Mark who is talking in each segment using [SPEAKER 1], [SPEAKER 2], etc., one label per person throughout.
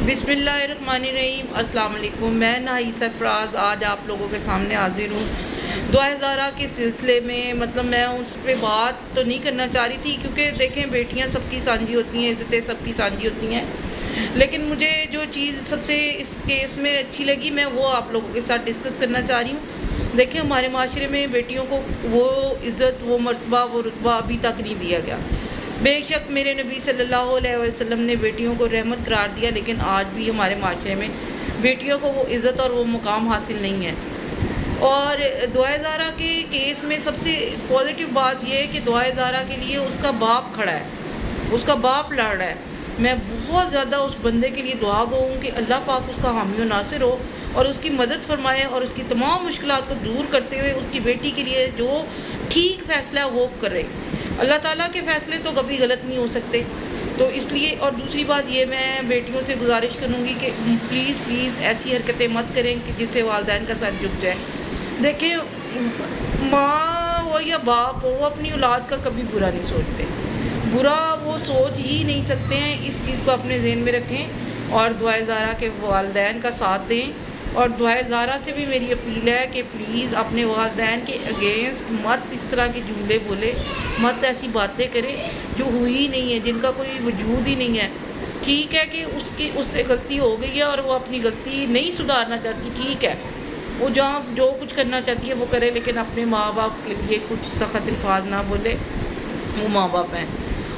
[SPEAKER 1] बिस्मिल्लाहिर्रहमानिर्रहीम। अस्सलाम वालेकुम। मैं नाई सरफराज आज आप लोगों के सामने हाजिर हूँ दुआ ज़ारा के सिलसिले में। मैं उस पर बात तो नहीं करना चाह रही थी, क्योंकि देखें बेटियाँ सबकी साझी होती हैं, इज़्ज़तें सबकी साझी होती हैं, लेकिन मुझे जो चीज़ सबसे इस केस में अच्छी लगी मैं वो आप लोगों के साथ डिस्कस करना चाह रही हूँ। देखिए, हमारे माशरे में बेटियों को वो इज़्ज़त, वो मर्तबा, वो रुतबा अभी तक नहीं दिया गया। बेशक मेरे नबी सल्लल्लाहु अलैहि वसल्लम ने बेटियों को रहमत करार दिया, लेकिन आज भी हमारे माशरे में बेटियों को वो इज़्ज़त और वो मुकाम हासिल नहीं है। और दुआ ज़ारा के केस में सबसे पॉजिटिव बात यह है कि दुआ ज़ारा के लिए उसका बाप खड़ा है, उसका बाप लड़ रहा है। मैं बहुत ज़्यादा उस बंदे के लिए दुआ गो हूँ कि अल्लाह पाक उसका हामी व नासिर हो और उसकी मदद फरमाए और उसकी तमाम मुश्किलात को दूर करते हुए उसकी बेटी के लिए जो ठीक फ़ैसला वो करे। अल्लाह ताला के फ़ैसले तो कभी गलत नहीं हो सकते। तो इसलिए, और दूसरी बात ये, मैं बेटियों से गुजारिश करूँगी कि प्लीज़ ऐसी हरकतें मत करें कि जिससे वालिदैन का सर झुक जाए। देखिए, माँ हो या बाप हो, वो अपनी औलाद का कभी बुरा नहीं सोचते, बुरा वो सोच ही नहीं सकते हैं। इस चीज़ को अपने ज़हन में रखें और दुआ ज़ारा के वालिदैन का साथ दें। और दुआ ज़ारा से भी मेरी अपील है कि प्लीज़ अपने वालिदैन के अगेंस्ट मत इस तरह के जुमले बोले, मत ऐसी बातें करें जो हुई ही नहीं है, जिनका कोई वजूद ही नहीं है। ठीक है कि उससे गलती हो गई है और वो अपनी गलती नहीं सुधारना चाहती, ठीक है, वो जहाँ जो कुछ करना चाहती है वो करे, लेकिन अपने माँ बाप के लिए कुछ सख्त अल्फाज ना बोले। वो माँ बाप हैं,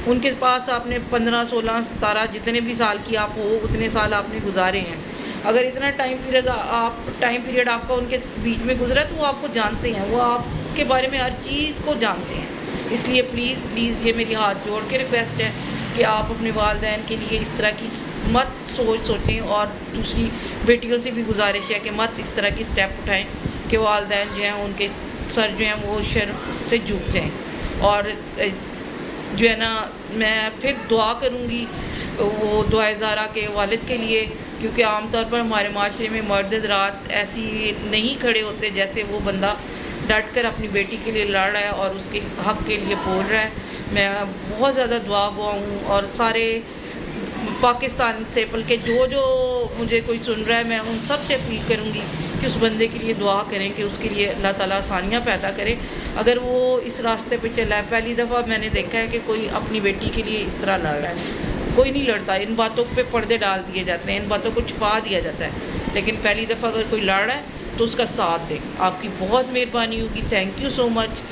[SPEAKER 1] उनके पास आपने 15, 16, 17 जितने भी साल की आप हो उतने साल आपने गुजारे हैं। अगर इतना टाइम पीरियड आपका उनके बीच में गुजरा है तो वो आपको जानते हैं, वो आपके बारे में हर चीज़ को जानते हैं। इसलिए प्लीज़ ये मेरी हाथ जोड़ के रिक्वेस्ट है कि आप अपने वालिदैन के लिए इस तरह की मत सोचें। और दूसरी बेटियों से भी गुजारिश है कि मत इस तरह की स्टेप उठाएं कि वालिदैन जो हैं उनके सर जो हैं वो शर्म से झुक जाएँ। और जो है ना, मैं फिर दुआ करूँगी वो दुआ ज़ारा के वालिद के लिए, क्योंकि आमतौर पर हमारे माशरे में मर्द हज़रात ऐसी नहीं खड़े होते जैसे वो बंदा डट कर अपनी बेटी के लिए लड़ रहा है और उसके हक़ के लिए बोल रहा है। मैं बहुत ज़्यादा दुआ गो हूँ और सारे पाकिस्तान से, बल्कि जो मुझे कोई सुन रहा है, मैं उन सब से अपील करूँगी कि उस बंदे के लिए दुआ करें कि उसके लिए अल्लाह ताला आसानियाँ पैदा करे अगर वो इस रास्ते पे चला है। पहली दफ़ा मैंने देखा है कि कोई अपनी बेटी के लिए इस तरह लड़ रहा है। कोई नहीं लड़ता, इन बातों पे पर्दे डाल दिए जाते हैं, इन बातों को छुपा दिया जाता है, लेकिन पहली दफ़ा अगर कोई लड़ रहा है तो उसका साथ दें। आपकी बहुत मेहरबानी होगी। Thank you so much.